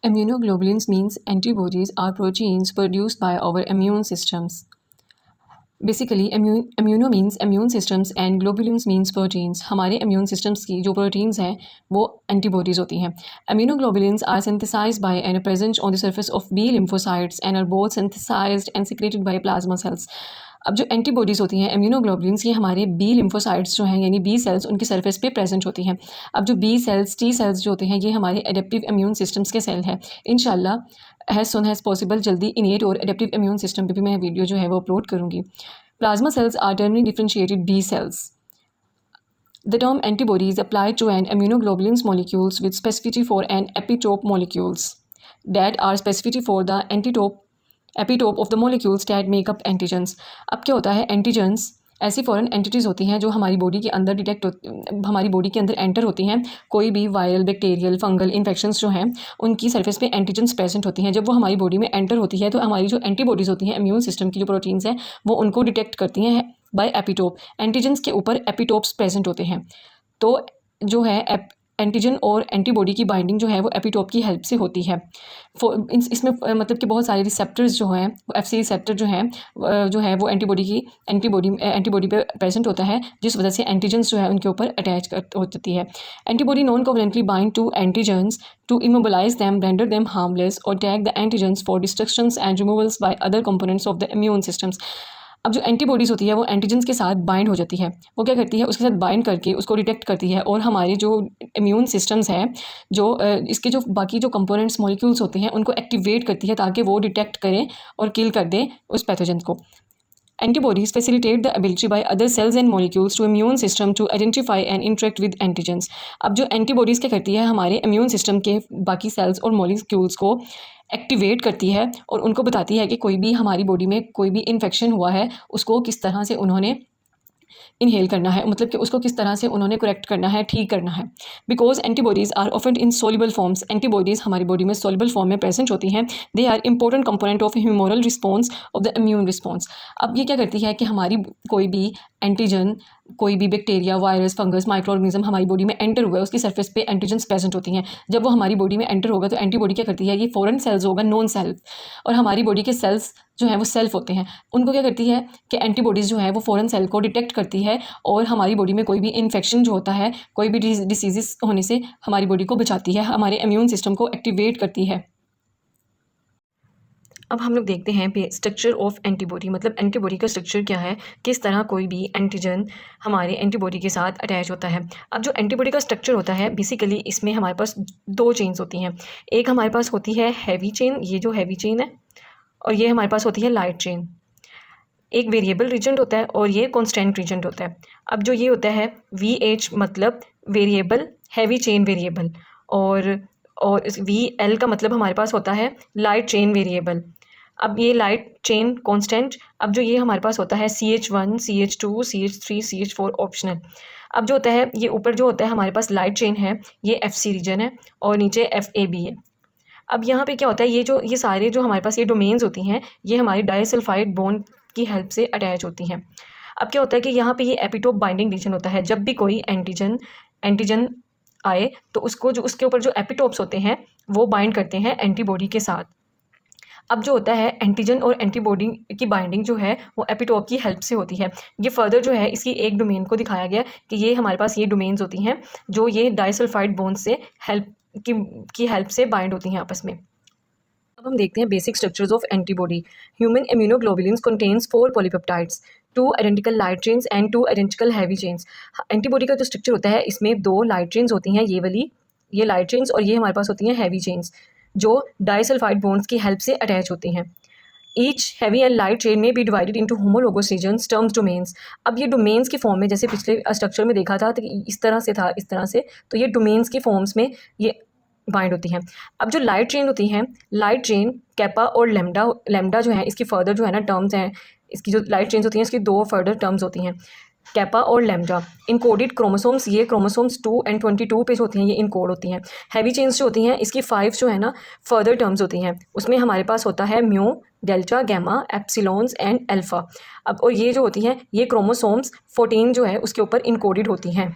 Immunoglobulins means antibodies are proteins produced by our immune systems. Basically immuno means immune systems and globulins means proteins. हमारे immune systems की जो proteins हैं वो antibodies होती हैं. Immunoglobulins are synthesised by and present on the surface of B lymphocytes and are both synthesised and secreted by plasma cells. अब जो antibodies होती हैं इम्यूनोग्लोबुलिन्स ये हमारे बी लिम्फोसाइट्स जो हैं यानी बी सेल्स उनकी सरफेस पे प्रेजेंट होती हैं. अब जो बी सेल्स टी सेल्स जो होते हैं ये हमारे एडेप्टिव इम्यून सिस्टम्स के सेल हैं. इंशाल्लाह हैज़ सुन हैज़ पॉसिबल जल्दी इनेट और एडेप्टिव इम्यून सिस्टम पे भी मैं वीडियो जो है वो अपलोड करूँगी. Plasma cells are terminally differentiated B cells. The term antibody is applied to an immunoglobulins molecules with specificity for an epitope molecules that are specificity for the epitope of the molecules that make up antigens. अब क्या होता है antigens ऐसी foreign entities होती हैं जो हमारी body के अंदर हमारी बॉडी के अंदर एंटर होती हैं. कोई भी वायरल बैक्टीरियल फंगल इन्फेक्शंस जो हैं उनकी सरफेस पे एंटीजेंस प्रेजेंट होती हैं. जब वो हमारी बॉडी में एंटर होती है तो हमारी जो एंटीबॉडीज़ होती हैं इम्यून सिस्टम की जो प्रोटीन्स हैं वो उनको डिटेक्ट करती हैं बाय एपिटोप. एंटीजेंस के ऊपर एपिटोप्स प्रेजेंट होते हैं. तो जो है एंटीजन और एंटीबॉडी की बाइंडिंग जो है वो एपिटोप की हेल्प से होती है. इसमें मतलब कि बहुत सारे रिसेप्टर्स जो हैं FC रिसेप्टर जो है वो एंटीबॉडी पे प्रेजेंट होता है जिस वजह से एंटीजन्स जो है उनके ऊपर अटैच हो जाती है. Antibody non covalently bind to antigens to immobilize them, render them harmless और tag the antigens for destructions and removals by other components of the immune systems. अब जो एंटीबॉडीज़ होती है वो एंटीजन्स के साथ बाइंड हो जाती है. वो क्या करती है उसके साथ बाइंड करके उसको डिटेक्ट करती है और हमारे जो इम्यून सिस्टम्स हैं जो इसके जो बाकी जो कंपोनेंट्स मॉलिक्यूल्स होते हैं उनको एक्टिवेट करती है ताकि वो डिटेक्ट करें और किल कर दें उस पैथोजन को. Antibodies facilitate the ability by other cells and molecules to immune system to identify and interact with antigens. अब जो एंटीबॉडीज़ क्या करती है हमारे इम्यून सिस्टम के बाकी सेल्स और मॉलिक्यूल्स को एक्टिवेट करती है और उनको बताती है कि कोई भी हमारी बॉडी में कोई भी इन्फेक्शन हुआ है उसको किस तरह से उन्होंने इनहेल करना है, मतलब कि उसको किस तरह से उन्होंने करेक्ट करना है, ठीक करना है. Because antibodies are often in soluble forms. Antibodies हमारी बॉडी में सोल्यूबल फॉर्म में प्रेजेंट होती हैं. They are important component of humoral response of the immune response. अब ये क्या करती है कि हमारी कोई भी एंटीजन, कोई भी bacteria, virus, fungus, micro organism हमारी बॉडी में एंटर हुआ है उसकी सरफेस पे एंटीजन्स प्रेजेंट होती हैं. जब वो हमारी बॉडी में एंटर होगा तो एंटीबॉडी क्या करती है ये फॉरेन सेल्स होगा नॉन सेल्फ, और हमारी बॉडी के सेल्स जो हैं वो सेल्फ होते हैं. उनको क्या करती है कि एंटीबॉडीज़ जो है वो फॉरेन सेल को डिटेक्ट करती है और हमारी बॉडी में कोई भी इन्फेक्शन जो होता है, कोई भी डिसीज़ होने से हमारी बॉडी को बचाती है, हमारे इम्यून सिस्टम को एक्टिवेट करती है. अब हम लोग देखते हैं स्ट्रक्चर ऑफ एंटीबॉडी, मतलब एंटीबॉडी का स्ट्रक्चर क्या है, किस तरह कोई भी एंटीजन हमारे एंटीबॉडी के साथ अटैच होता है. अब जो एंटीबॉडी का स्ट्रक्चर होता है बेसिकली इसमें हमारे पास दो चेन्स होती हैं. एक हमारे पास होती है हैवी चेन, ये जो हैवी चेन है, और ये हमारे पास होती है लाइट चेन. एक वेरिएबल रीजन होता है और ये कॉन्स्टेंट रीजन होता है. अब जो ये होता है VH मतलब वेरिएबल, हैवी चेन वेरिएबल, और VL का मतलब हमारे पास होता है लाइट चेन वेरिएबल. अब ये लाइट चेन कांस्टेंट. अब जो ये हमारे पास होता है CH1, CH2, CH3, CH4 optional. अब जो होता है ये ऊपर जो होता है हमारे पास लाइट चेन है ये FC रीजन है और नीचे FAB है. अब यहाँ पे क्या होता है ये सारे जो हमारे पास ये डोमेन्स होती हैं ये हमारी डाइसल्फाइड बॉन्ड की हेल्प से अटैच होती हैं. अब क्या होता है कि यहाँ पे ये एपिटोप बाइंडिंग रीजन होता है. जब भी कोई एंटीजन आए तो उसके ऊपर जो एपिटोप्स होते हैं वो बाइंड करते हैं एंटीबॉडी के साथ. अब जो होता है एंटीजन और एंटीबॉडी की बाइंडिंग जो है वो एपिटोप की हेल्प से होती है. ये फर्दर जो है इसकी एक डोमेन को दिखाया गया कि ये हमारे पास ये डोमेन्स होती हैं जो ये डाइसल्फाइड बॉन्ड से की हेल्प से बाइंड होती हैं आपस में. अब हम देखते हैं basic structures of antibody. Human immunoglobulins contains 4 polypeptides, 2 identical light chains and 2 identical heavy chains. Antibody का जो स्ट्रक्चर होता है इसमें 2 लाइट चेन्स होती हैं, ये लाइट चेन्स, और ये हमारे पास होती हैं हैवी चेन्स जो डाइसल्फाइड बॉन्ड्स की हेल्प से अटैच होती हैं. Each heavy and light chain में be divided into homologous regions terms domains. अब ये डोमेन्स के फॉर्म में जैसे पिछले स्ट्रक्चर में देखा था तो इस तरह से था, इस तरह से, तो ये डोमेन्स के फॉर्म्स में ये बाइंड होती हैं. अब जो लाइट चेन होती हैं, लाइट चेन कैपा और लेमडा जो है इसकी फर्दर जो है ना टर्म्स हैं. इसकी जो लाइट चेन्स होती हैं इसकी 2 फर्दर टर्म्स होती हैं, कैपा और लेमडा. इनकोडेड क्रोमोसोम्स, ये क्रोमोसोम्स 2 and 22 पे जो होती हैं ये इनकोड होती हैं. हैवी चेन्स जो होती हैं इसकी 5 जो है ना फर्दर टर्म्स होती हैं. उसमें हमारे पास होता है mu, delta, gamma, epsilons and alpha. अब और ये जो होती हैं ये क्रोमोसोम्स 14 जो है उसके ऊपर इनकोडेड होती हैं.